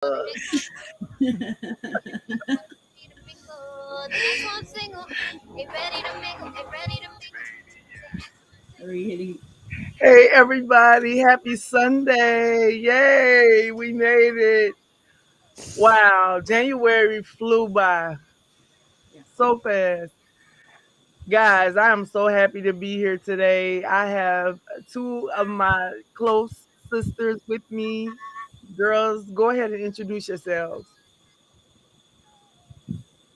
Are we hitting? Hey everybody, happy Sunday. Yay, we made it. Wow, January flew by Yeah. so fast. Guys, I am so happy to be here today. I have two of my close sisters with me. Girls, go ahead and introduce yourselves.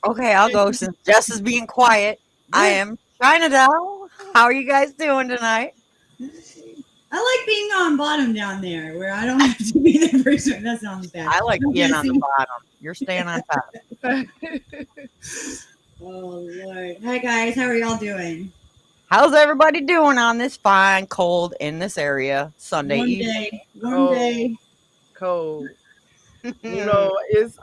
Okay, I'll go since Jess is being quiet. I Yeah. am China Doll. How are you guys doing tonight? I like being on bottom down there where I don't have to be the first one. That sounds bad. I like I'm being on the guessing. bottom. You're staying on top. Oh, Lord. Hi, guys. How are y'all doing? How's everybody doing on this fine cold in this area Sunday Warm evening? day. Warm Cold, day. cold. It's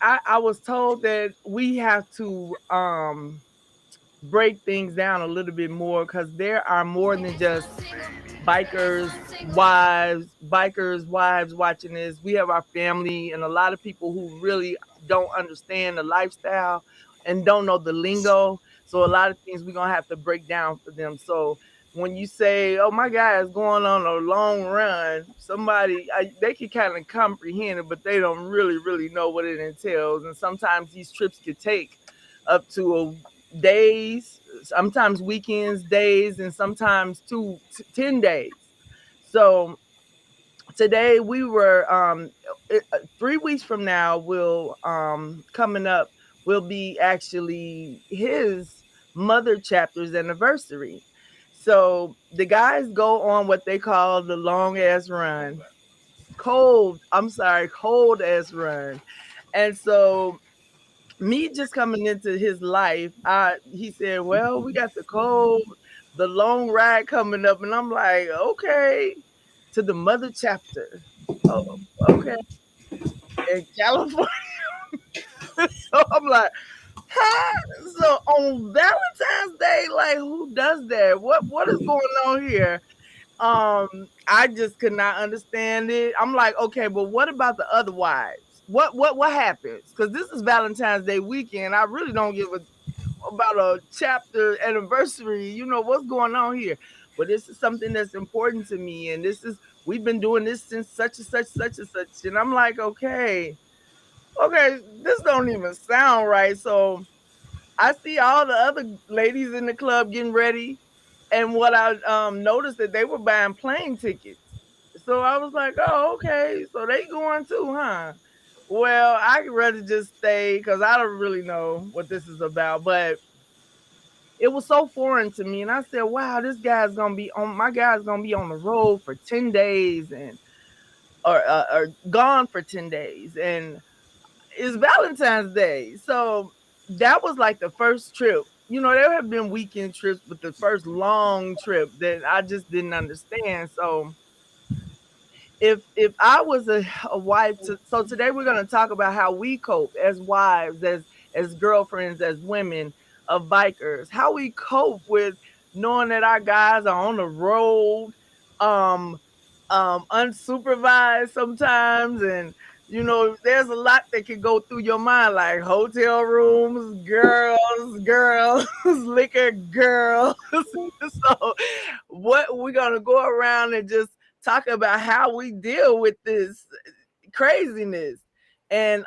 I was told that we have to break things down a little bit more because there are more than just bikers wives watching this. We have our family and a lot of people who really don't understand the lifestyle and don't know the lingo, so a lot of things we're gonna have to break down for them. So when you say, oh, my guy is going on a long run, they can kind of comprehend it, but they don't really know what it entails. And sometimes these trips could take up to days, sometimes weekends, days, and sometimes 10 days. So today we were 3 weeks from now will coming up will be actually his mother chapter's anniversary. So the guys go on what they call the long ass run, cold ass run. And so me just coming into his life, he said, well, we got the long ride coming up. And I'm like, okay, to the mother chapter. Oh, okay. In California. So I'm like, huh? So on Valentine's Day, like who does that? What is going on here? I just could not understand it. I'm like, okay, but what about the other wives? What happens? Because this is Valentine's Day weekend. I really don't give a about a chapter anniversary. You know what's going on here? But this is something that's important to me, and we've been doing this since such and such. And I'm like, okay, this don't even sound right. So I see all the other ladies in the club getting ready, and what I noticed that they were buying plane tickets. So I was like, oh, okay, so they going too, huh? Well, I could rather just stay because I don't really know what this is about, but it was so foreign to me. And I said, wow, my guy's gonna be on the road for 10 days or gone for 10 days. And it's Valentine's Day. So that was like the first trip. You know, there have been weekend trips, but the first long trip that I just didn't understand. So if I was a wife so today we're going to talk about how we cope as wives, as girlfriends, as women of bikers, how we cope with knowing that our guys are on the road, um unsupervised sometimes. And there's a lot that can go through your mind, like hotel rooms, girls, liquor, girls. So what we're gonna go around and just talk about how we deal with this craziness. And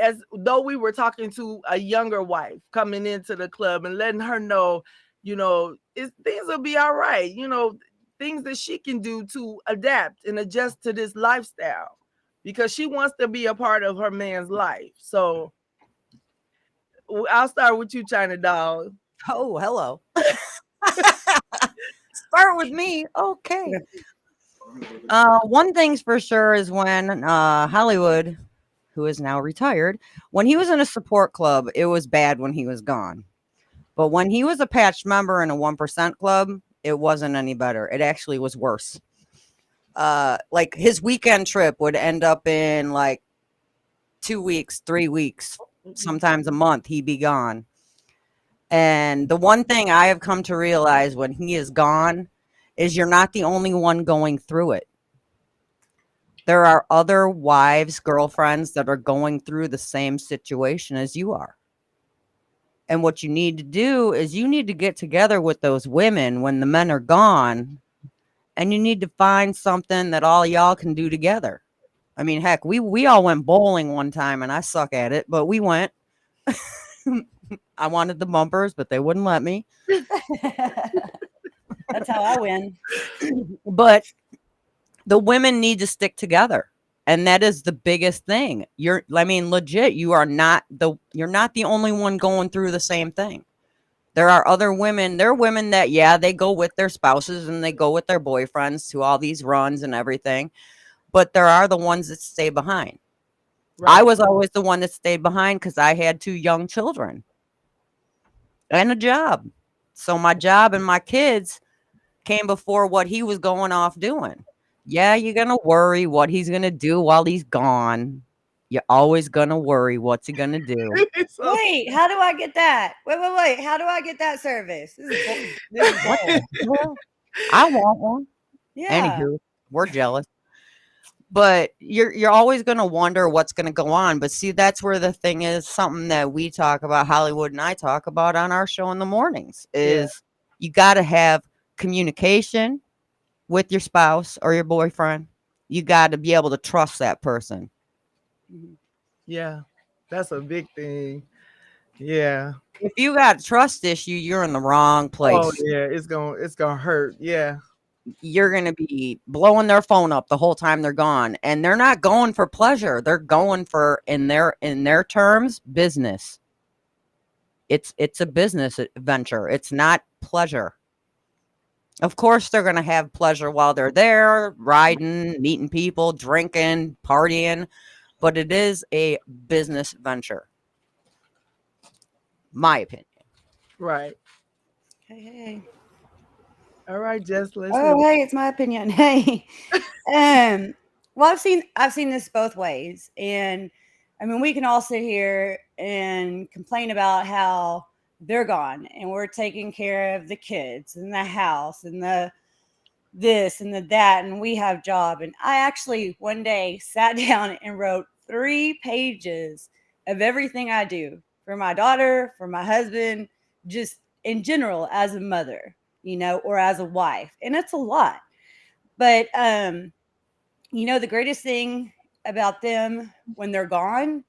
as though we were talking to a younger wife coming into the club and letting her know, things will be all right. Things that she can do to adapt and adjust to this lifestyle because she wants to be a part of her man's life. So I'll start with you, China Doll. Oh, hello. Start with me. Okay. One thing's for sure is when Hollywood, who is now retired, when he was in a support club, it was bad when he was gone. But when he was a patched member in a 1% club, it wasn't any better. It actually was worse. Like his weekend trip would end up in like 2 weeks, 3 weeks, sometimes a month. He'd be gone. And the one thing I have come to realize when he is gone is you're not the only one going through it. There are other wives, girlfriends that are going through the same situation as you are. And what you need to do is you need to get together with those women when the men are gone, and you need to find something that all y'all can do together. I mean, heck, we all went bowling one time and I suck at it, but we went. I wanted the bumpers, but they wouldn't let me. That's how I win. But the women need to stick together. And that is the biggest thing. I mean, legit, you're not the only one going through the same thing. There are other women. There are women that, yeah, they go with their spouses and they go with their boyfriends to all these runs and everything. But there are the ones that stay behind. I Right. was always the one that stayed behind because I had 2 young children and a job. So my job and my kids came before what he was going off doing. Yeah, you're gonna worry what he's gonna do while he's gone. You're always gonna worry what's he gonna do. So, Wait, how do I get that? Wait. How do I get that service? This is What bold. the hell? I want one. Yeah. Anywho, we're jealous. But you're always gonna wonder what's gonna go on. But see, that's where the thing is, something that we talk about, Hollywood and I talk about on our show in the mornings, yeah. is you gotta have communication with your spouse or your boyfriend. You gotta be able to trust that person. Mhm. Yeah. That's a big thing. Yeah. If you got a trust issue, you're in the wrong Oh place. yeah, it's gonna hurt. Yeah. You're gonna be blowing their phone up the whole time they're gone, and they're not going for pleasure. They're going for, in their terms, business. It's a business venture. It's not pleasure. Of course, they're gonna have pleasure while they're there, riding, meeting people, drinking, partying, but it is a business venture. My opinion. Right. Hey. All right, Jess, let's hear Oh, hey, it's my opinion. Hey. Um, well, I've seen this both ways, and I mean, we can all sit here and complain about how they're gone, and we're taking care of the kids and the house and the this and the that, and we have job. And I actually one day sat down and wrote 3 pages of everything I do for my daughter, for my husband, just in general as a mother, or as a wife, and it's a lot. But the greatest thing about them when they're gone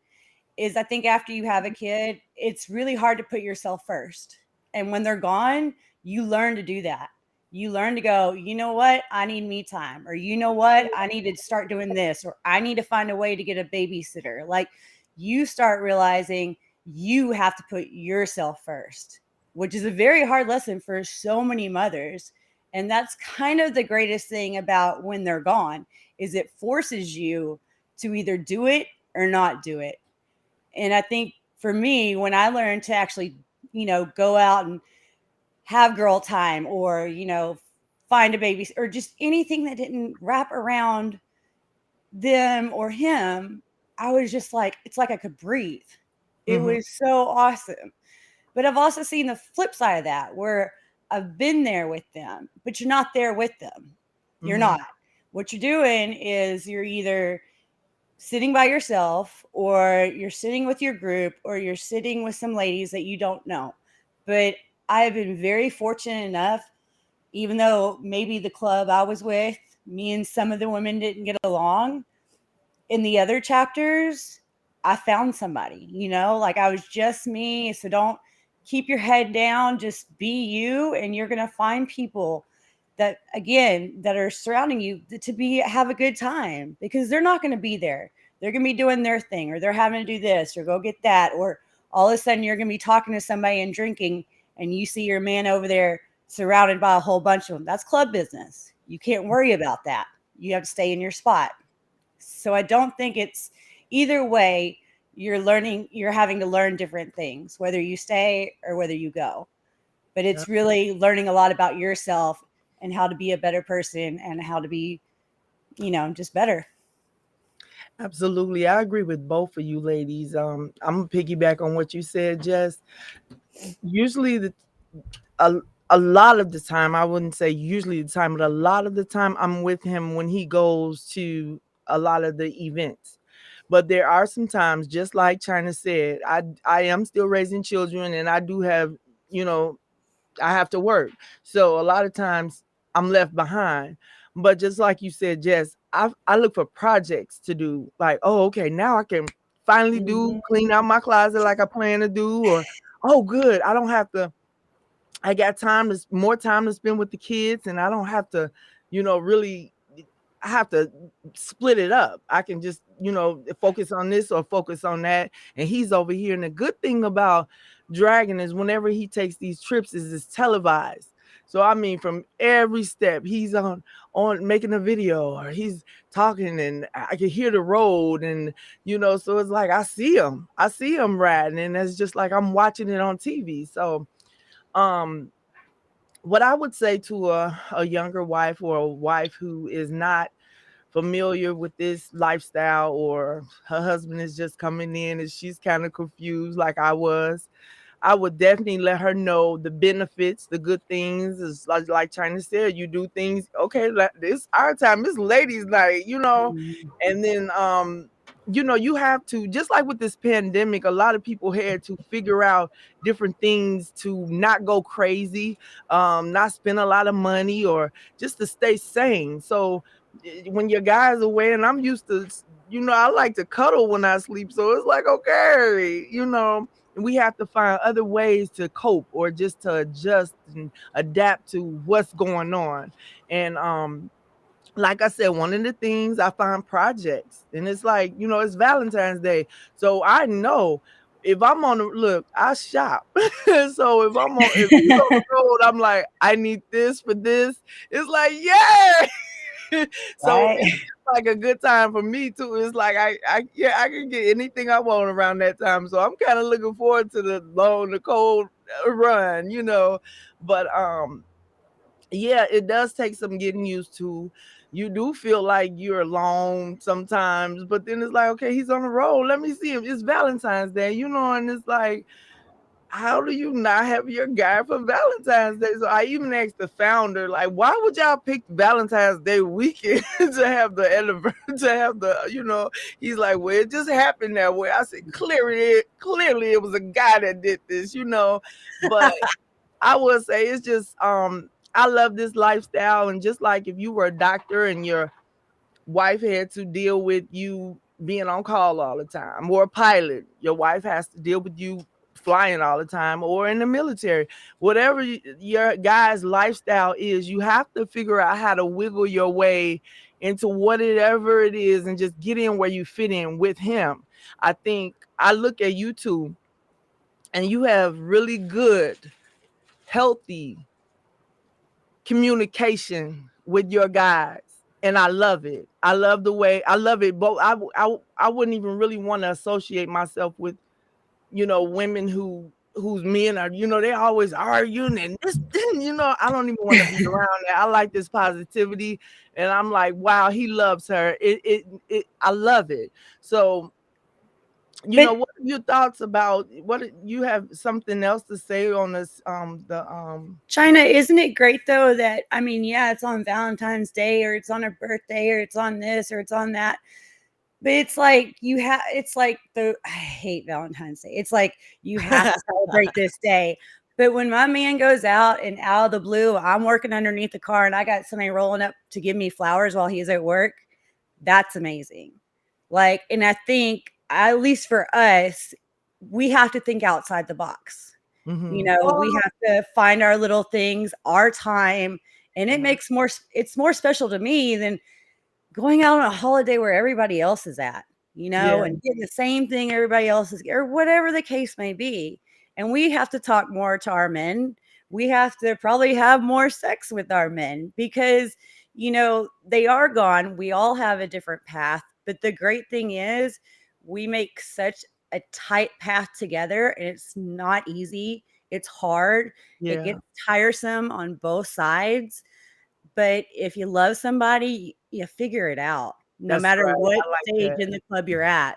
is I think after you have a kid, it's really hard to put yourself first. And when they're gone, you learn to do that. You learn to go, you know what? I need me time. Or you know what? I need to start doing this. Or I need to find a way to get a babysitter. Like you start realizing you have to put yourself first, which is a very hard lesson for so many mothers. And that's kind of the greatest thing about when they're gone is it forces you to either do it or not do it. And I think for me, when I learned to actually, go out and have girl time or, find a baby or just anything that didn't wrap around them or him, I was just like, it's like I could breathe. It hmm was so awesome. But I've also seen the flip side of that where I've been there with them, but you're not there with them. You're hmm not. What you're doing is you're either sitting by yourself or you're sitting with your group or you're sitting with some ladies that you don't know. But I have been very fortunate enough, even though maybe the club I was with, me and some of the women didn't get along. In the other chapters, I found somebody, like I was just me. So don't keep your head down, just be you, and you're going to find people that, again, that are surrounding you to have a good time because they're not going to be there. They're going to be doing their thing or they're having to do this or go get that. Or all of a sudden you're going to be talking to somebody and drinking and you see your man over there surrounded by a whole bunch of them. That's club business. You can't worry about that. You have to stay in your spot. So I don't think it's either way. You're having to learn different things, whether you stay or whether you go. But it's really learning a lot about yourself and how to be a better person and how to be, just better. Absolutely. I agree with both of you ladies. I'm gonna piggyback on what you said, Jess. Usually a, a lot of the time, I wouldn't say usually the time, but a lot of the time I'm with him when he goes to a lot of the events. But there are some times, just like China said, I am still raising children, and I do have, you know, I have to work. So a lot of times I'm left behind. But just like you said, Jess, I look for projects to do. Like, oh, okay, now I can finally do Mhm. clean out my closet like I plan to do, or oh, good, I don't have to. I got more time to spend with the kids, and I don't have to, really. I have to split it up. I can just, focus on this or focus on that. And he's over here. And the good thing about Dragon is whenever he takes these trips is it's televised. So I mean, from every step, he's on making a video, or he's talking, and I can hear the road, and so it's like I see him riding, and it's just like I'm watching it on TV. So um what I would say to a younger wife, or a wife who is not familiar with this lifestyle, or her husband is just coming in and she's kind of confused like I was, I would definitely let her know the benefits, the good things. Is like China said, you do things. Okay, this our time. It's ladies' night, Mhm. and then you have to, just like with this pandemic. A lot of people had to figure out different things to not go crazy, not spend a lot of money, or just to stay sane. So when your guy's away, and I'm used to, I like to cuddle when I sleep. So it's like, okay, and we have to find other ways to cope, or just to adjust and adapt to what's going on. And like I said, one of the things I find projects, and it's like, it's Valentine's Day. So I know if I'm on the look, I shop. So if he's on the road, I'm like, I need this for this. It's like, yeah. So Right. it's just like a good time for me too. It's like I can get anything I want around that time. So I'm kind of looking forward to the cold run. But yeah, it does take some getting used to. You do feel like you're alone sometimes, but then it's like, okay, he's on the road. Let me see him. It's Valentine's Day, and it's like, how do you not have your guy for Valentine's Day? So I even asked the founder, like, why would y'all pick Valentine's Day weekend to have the anniversary, to have he's like, well, it just happened that way. I said, clearly it was a guy that did this. But I would say it's just I love this lifestyle. And just like if you were a doctor and your wife had to deal with you being on call all the time, or a pilot, your wife has to deal with you flying all the time, or in the military, whatever your guy's lifestyle is, you have to figure out how to wiggle your way into whatever it is, and just get in where you fit in with him. I think I look at you two, and you have really good, healthy communication with your guys, and I love it. I love the way, I love it. But I wouldn't even really want to associate myself with women whose men are, they always arguing and this. I don't even want to be around that. I like this positivity, and I'm like, wow, he loves her. I love it. So But what are your thoughts about, what you have something else to say on this the China, isn't it great though that, I mean, yeah, it's on Valentine's Day, or it's on a birthday, or it's on this, or it's on that. But it's like it's like I hate Valentine's Day. It's like you have to celebrate this day. But when my man goes out, and out of the blue, I'm working underneath the car and I got somebody rolling up to give me flowers while he's at work, that's amazing. Like, and I think, at least for us, we have to think outside the box. We Oh, have to find our little things, our time, and it's more special to me than going out on a holiday where everybody else is at, yeah, and getting the same thing everybody else is, or whatever the case may be. And we have to talk more to our men. We have to probably have more sex with our men, because, they are gone. We all have a different path. But the great thing is, we make such a tight path together, and it's not easy. It's hard. It yeah. gets tiresome on both sides, but if you love somebody, you figure it out, no That's matter right. what I like stage that. in the club you're at.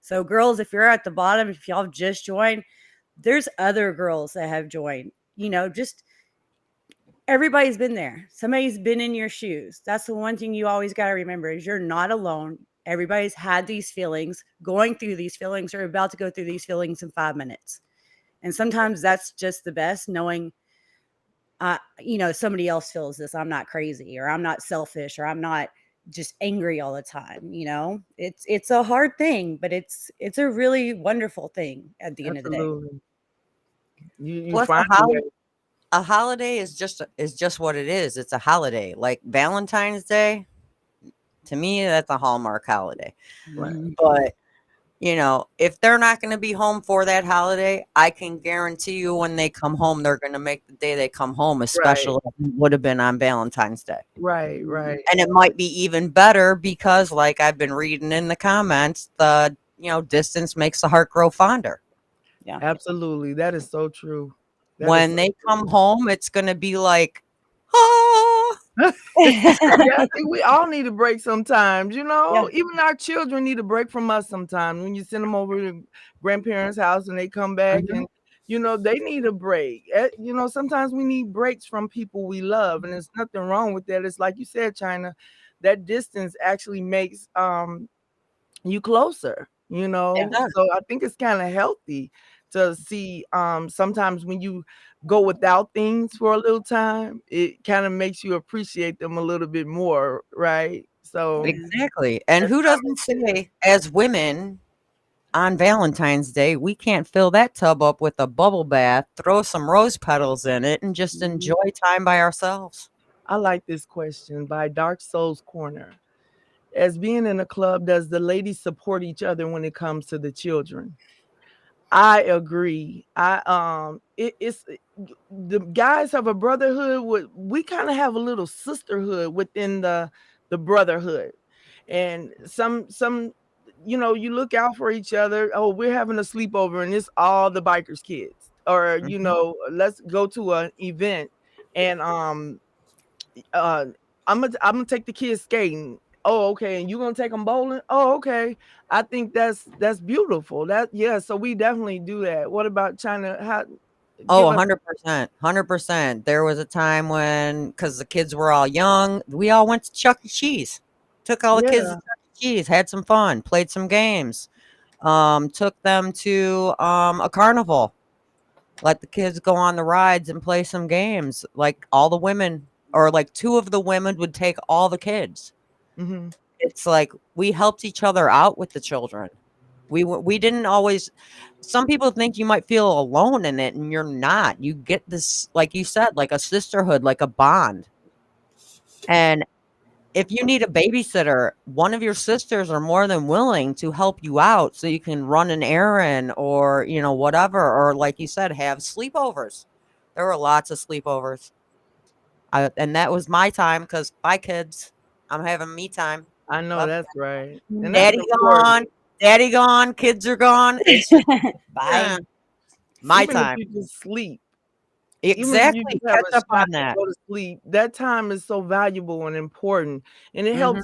So girls, if you're at the bottom, if y'all just joined, there's other girls that have joined. Just everybody's been there. Somebody's been in your shoes. That's the one thing you always got to remember is you're not alone. Everybody's had these feelings, going through these feelings, or about to go through these feelings in 5 minutes. And sometimes that's just the best, knowing, somebody else feels this. I'm not crazy, or I'm not selfish, or I'm not just angry all the time. It's a hard thing, but it's a really wonderful thing at the end of the day. Absolutely. You Plus, find a way. a holiday is just what it is. It's a holiday. Like Valentine's Day, to me, that's a Hallmark holiday. Right. Mhm. But if they're not going to be home for that holiday, I can guarantee you when they come home, they're going to make the day they come home as Right. special as it would have been on Valentine's Day. Right. Right. And it might be even better because, like I've been reading in the comments, the distance makes the heart grow fonder. Yeah. Absolutely. That is so true. That is When so they true. come home, it's going to be like, ah. Yeah, I think we all need a break sometimes, Yeah. even our children need a break from us sometimes. When you send them over to grandparents' house and they come back Mhm. and, they need a break. Sometimes we need breaks from people we love, and there's nothing wrong with that. It's like you said, China, that distance actually makes you closer, It does. so I think it's kind of healthy to see sometimes when you go without things for a little time, it kind of makes you appreciate them a little bit more, right? So Yeah. Exactly. And that's who how doesn't say, as women, on Valentine's Day, we can't fill that tub up with a bubble bath, throw some rose petals in it, and just Mhm. enjoy time by ourselves? I like this question by Dark Souls Corner. As being in a club, does the ladies support each other when it comes to the children? I agree. The guys have a brotherhood. We kind of have a little sisterhood within the brotherhood, and some you look out for each other. Oh, we're having a sleepover, and it's all the bikers' kids, or Mhm. let's go to an event, and uh, I'm gonna take the kids skating. Oh, okay, and you gonna take them bowling? Oh, okay. I think that's beautiful. Yeah. So we definitely do that. What about China? How Oh, give us? 100%. 100%. There was a time when, because the kids were all young, we all went to Chuck E. Cheese. Took all the kids to Yeah. Chuck E. Cheese, had some fun, played some games. Took them to a carnival. Let the kids go on the rides and play some games. Like all the women, or like two of the women would take all the kids. Hmm. It's like we helped each other out with the children. We didn't always. Some people think you might feel alone in it, and you're not. You get this, like you said, like a sisterhood, like a bond. And if you need a babysitter, one of your sisters are more than willing to help you out so you can run an errand or, whatever. Or like you said, have sleepovers. There were lots of sleepovers. And that was my time because bye kids. I'm having me time. I know Love that's right, and that's daddy important. gone, daddy gone, kids are gone. It's just Bye. my Even if time. you just sleep, even if you Exactly. just have Catch a up shot on and that. go to sleep, that time is so valuable and important, and it Mhm. helps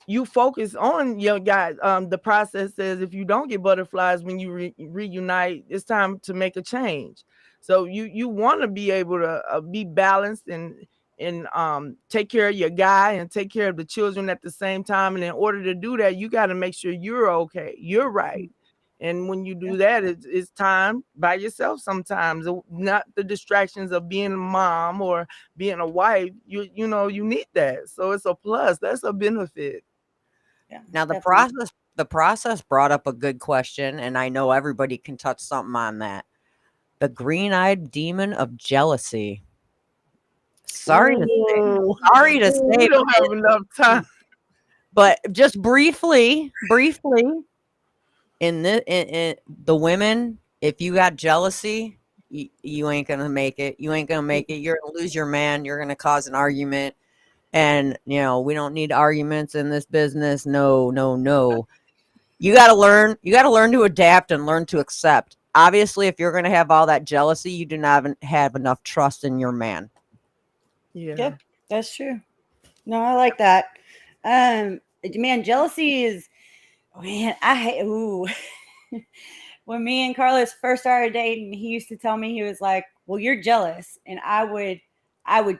you focus on your guys. The process says if you don't get butterflies when you reunite, it's time to make a change. So you want to be able to be balanced and take care of your guy and take care of the children at the same time. And in order to do that, you got to make sure you're okay, you're right. And when you do that, it's time by yourself sometimes, not the distractions of being a mom or being a wife. You need that. So it's a plus. That's a benefit. Yeah, Now definitely. the process brought up a good question, and I know everybody can touch something on that. The green-eyed demon of jealousy. Sorry to say, Ooh, sorry to we say, don't have enough time. but just briefly, in the women, if you got jealousy, you ain't gonna make it. You ain't gonna make it. You're gonna lose your man. You're gonna cause an argument. And we don't need arguments in this business. No, no, no. You got to learn to adapt and learn to accept. Obviously, if you're going to have all that jealousy, you do not have enough trust in your man. Yeah. Yep, that's true. No, I like that. Man, jealousy is, man, I hate. Ooh, when me and Carlos first started dating, he used to tell me, he was like, "Well, you're jealous," and I would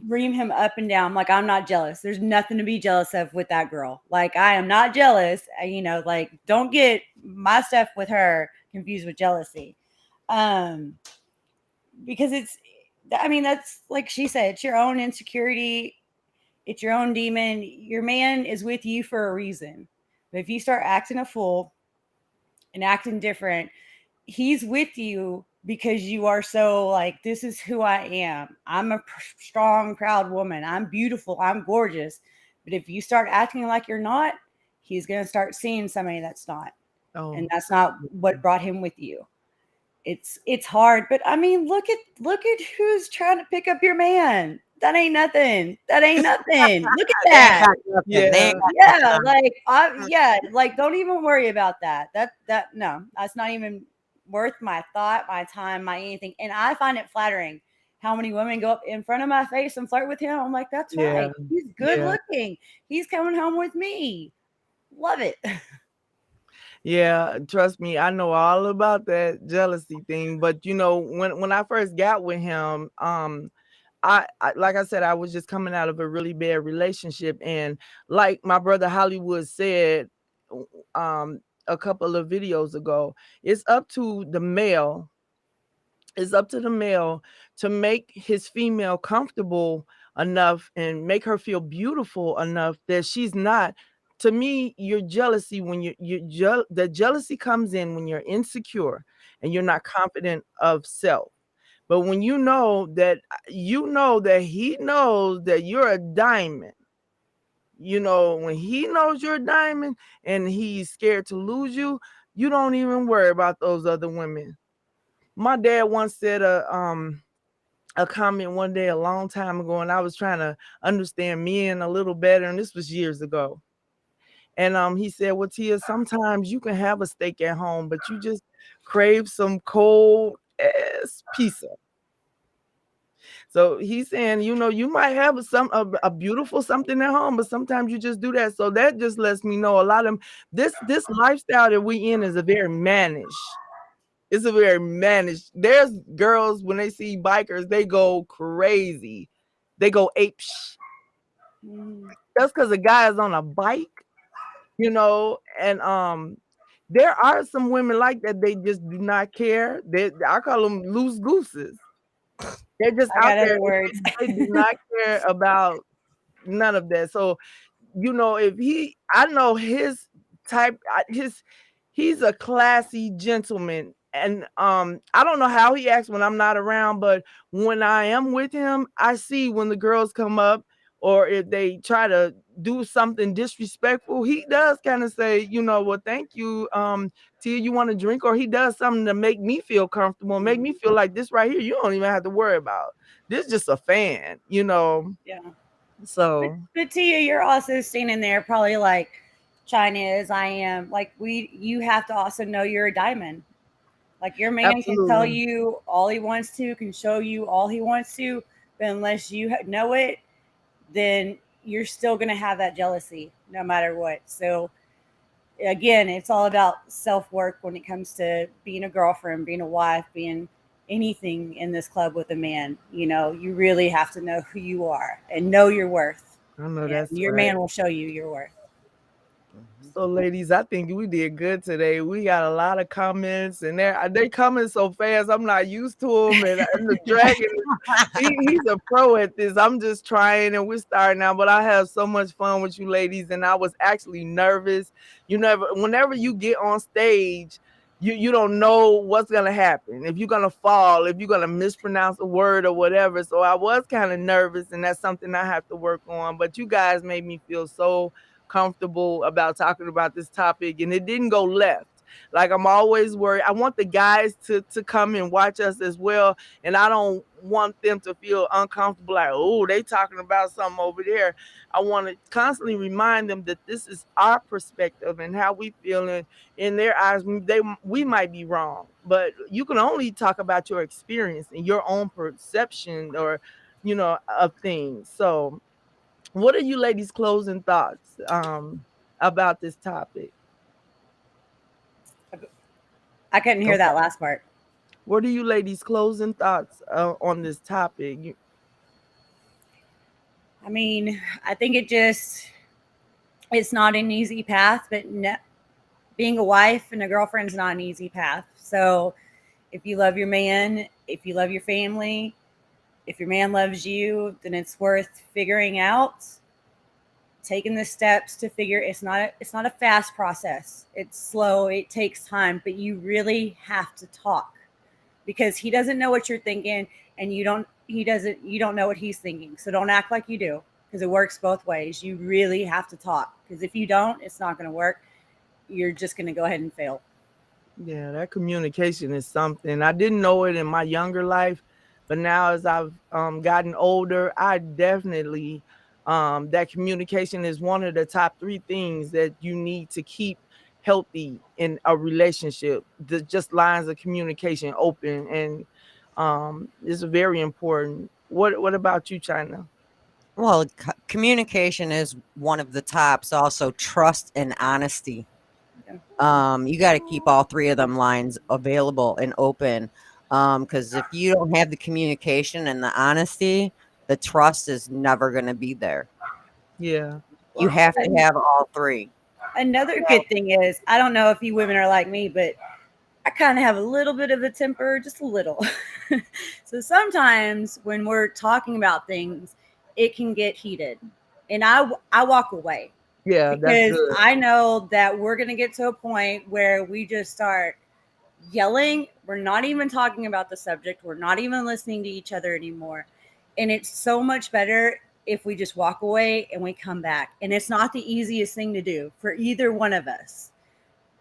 ream him up and down. Like, I'm not jealous. There's nothing to be jealous of with that girl. Like, I am not jealous. Like, don't get my stuff with her confused with jealousy. Um, because that's like she said, it's your own insecurity, it's your own demon. Your man is with you for a reason. But if you start acting a fool and acting different, he's with you because you are so like, this is who I am. I'm a strong, proud woman. I'm beautiful. I'm gorgeous. But if you start acting like you're not, he's going to start seeing somebody that's not. Oh, And that's not what brought him with you. It's hard, but I mean, look at who's trying to pick up your man. That ain't nothing. That ain't nothing. Look at They ain't that. got nothing. They yeah, ain't got Yeah, nothing. like like don't even worry about that. That no, that's not even worth my thought, my time, my anything. And I find it flattering how many women go up in front of my face and flirt with him. I'm like, that's yeah, right. He's good yeah. looking. He's coming home with me. Love it. Yeah, trust me, I know all about that jealousy thing. But when I first got with him, I like I said, I was just coming out of a really bad relationship, and like my brother Hollywood said, um, a couple of videos ago, it's up to the male. It's up to the male to make his female comfortable enough and make her feel beautiful enough that she's not. To me, your jealousy when the jealousy comes in when you're insecure and you're not confident of self. But when you know that he knows that you're a diamond, when he knows you're a diamond and he's scared to lose you, you don't even worry about those other women. My dad once said a comment one day a long time ago, and I was trying to understand men a little better, and this was years ago. And he said, "Well, Tia, sometimes you can have a steak at home, but you just crave some cold ass pizza." So he's saying, you might have a beautiful something at home, but sometimes you just do that. So that just lets me know a lot of this lifestyle that we in is a very mannish. It's a very managed. There's girls when they see bikers, they go crazy. They go ape. That's because the guy is on a bike. And there are some women like that. They just do not care. I call them loose gooses. They're just I out got there. other words. They do not care about none of that. So if I know his type, he's a classy gentleman. And I don't know how he acts when I'm not around, but when I am with him, I see when the girls come up or if they try to do something disrespectful, he does kind of say, well, thank you, Tia, you want a drink? Or he does something to make me feel comfortable, make me feel like this right here, you don't even have to worry about. This is just a fan. Yeah. So But Tia, you're also standing there probably like China is, I am. Like you have to also know you're a diamond. Like your man can tell absolutely. you all he wants to, can show you all he wants to, but unless you know it, then you're still going to have that jealousy no matter what. So again, it's all about self work when it comes to being a girlfriend, being a wife, being anything in this club with a man. You really have to know who you are and know your worth. I know And that's your right. man will show you your worth. So, ladies, I think we did good today. We got a lot of comments, and they coming so fast. I'm not used to them, and the dragon, he's a pro at this. I'm just trying, and we're starting out. But I have so much fun with you, ladies, and I was actually nervous. Whenever you get on stage, you don't know what's gonna happen. If you're gonna fall, if you're gonna mispronounce a word or whatever. So I was kind of nervous, and that's something I have to work on. But you guys made me feel so comfortable about talking about this topic, and it didn't go left. Like I'm always worried. I want the guys to come and watch us as well, and I don't want them to feel uncomfortable like, oh, they talking about something over there. I want to constantly remind them that this is our perspective and how we feel, and in their eyes we might be wrong, but you can only talk about your experience and your own perception or of things. So what are you ladies' closing thoughts about this topic? I couldn't hear Okay. that last part. What are you ladies' closing thoughts on this topic? I mean, I think it's not an easy path, but being a wife and a girlfriend is not an easy path. So if you love your man, if you love your family, if your man loves you, then it's worth figuring out, taking the steps to figure. It's not a fast process. It's slow. It takes time, but you really have to talk because he doesn't know what you're thinking, and you don't know what he's thinking. So don't act like you do, because it works both ways. You really have to talk, because if you don't, it's not going to work. You're just going to go ahead and fail. Yeah, that communication is something. I didn't know it in my younger life, but now as I've gotten older, I definitely that communication is one of the top three things that you need to keep healthy in a relationship. Just lines of communication open, and it's very important. What about you, China? Well, communication is one of the tops. Also, trust and honesty. Yeah. You got to keep all three of them lines available and open. Because if you don't have the communication and the honesty, the trust is never going to be there. Yeah. You have to And have all three. another good thing is, I don't know if you women are like me, but I kind of have a little bit of a temper, just a little. So sometimes when we're talking about things, it can get heated. And I walk away Yeah, that's because good. I know that we're going to get to a point where we just start yelling. We're not even talking about the subject. We're not even listening to each other anymore. And it's so much better if we just walk away and we come back. And it's not the easiest thing to do for either one of us.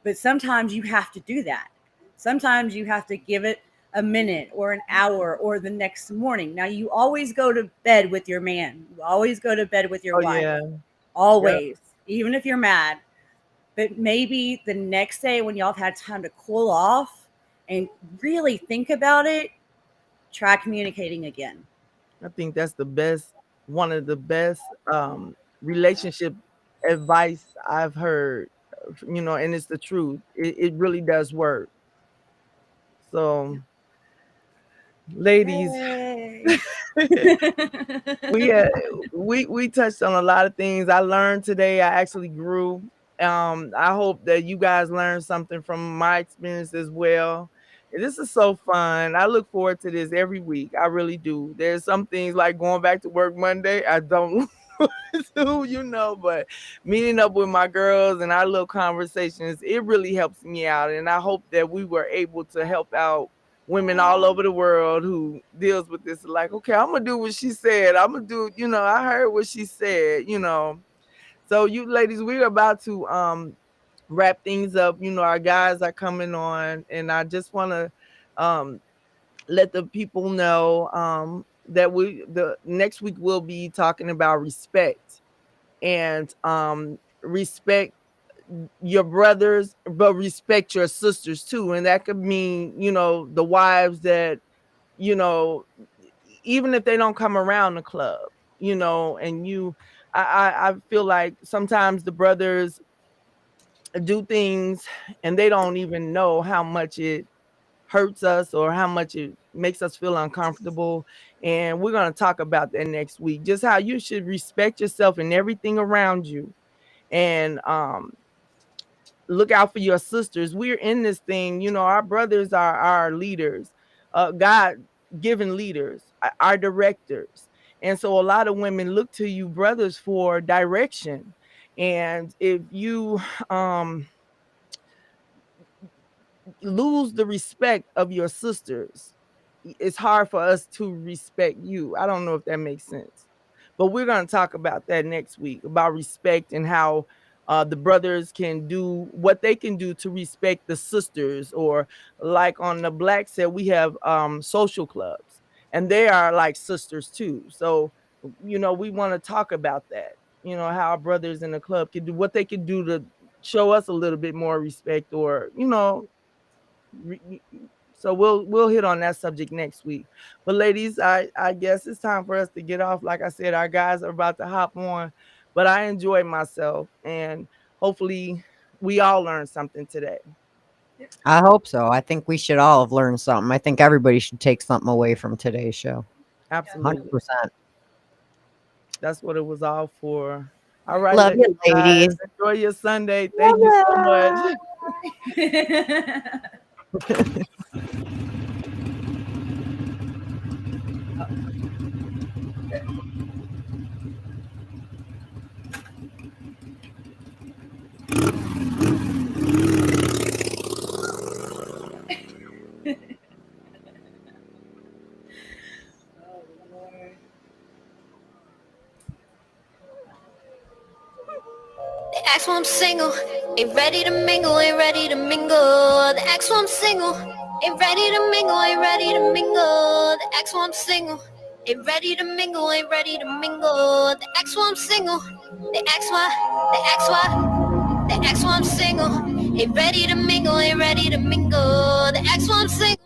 But sometimes you have to do that. Sometimes you have to give it a minute or an hour or the next morning. Now, you always go to bed with your man, you always go to bed with your Oh wife, yeah. Yep. always, even if you're mad. But maybe the next day when y'all have had time to cool off and really think about it, try communicating again. I think that's the best, one of the best relationship advice I've heard. And it's the truth. It really does work. So, ladies, Yay. we uh, we touched on a lot of things. I learned today. I actually grew. I hope that you guys learned something from my experience as well. And this is so fun. I look forward to this every week. I really do. There's some things like going back to work Monday. I don't to, but meeting up with my girls and our little conversations, it really helps me out. And I hope that we were able to help out women all over the world who deals with this. Like, okay, I'm gonna do what she said. I'm gonna do, I heard what she said. So you ladies, we're about to wrap things up. Our guys are coming on, and I just wanna um let the people know that the next week we'll be talking about respect and respect your brothers, but respect your sisters too. And that could mean, the wives that, you know, even if they don't come around the club, and I feel like sometimes the brothers do things and they don't even know how much it hurts us or how much it makes us feel uncomfortable. And we're going to talk about that next week. Just how you should respect yourself and everything around you. And look out for your sisters. We're in this thing, our brothers are our leaders, God given leaders, our directors. And so a lot of women look to you brothers for direction. And if you um lose the respect of your sisters, it's hard for us to respect you. I don't know if that makes sense. But we're going to talk about that next week about respect and how the brothers can do what they can do to respect the sisters. Or like on the black set, we have social clubs and they are like sisters too. So, we want to talk about that. How our brothers in the club can do what they can do to show us a little bit more respect, or re- so we'll hit on that subject next week. But ladies, I guess it's time for us to get off. Like I said, our guys are about to hop on, but I enjoyed myself, and hopefully we all learned something today. I hope so. I think we should all have learned something. I think everybody should take something away from today's show. Absolutely. 100%. That's what it was all for. All right, Love you, guys. ladies. Enjoy your Sunday. Thank you so much. They ask why I'm single, ain't ready to mingle, ain't ready to mingle. They ask why I'm single, ain't ready to mingle, ain't ready to mingle. They ask why I'm single, ain't ready to mingle, ain't ready to mingle. They ask why I'm single, they ask why, they ask why, they ask why I'm single, ain't ready to mingle, ain't ready to mingle. They ask why I'm single.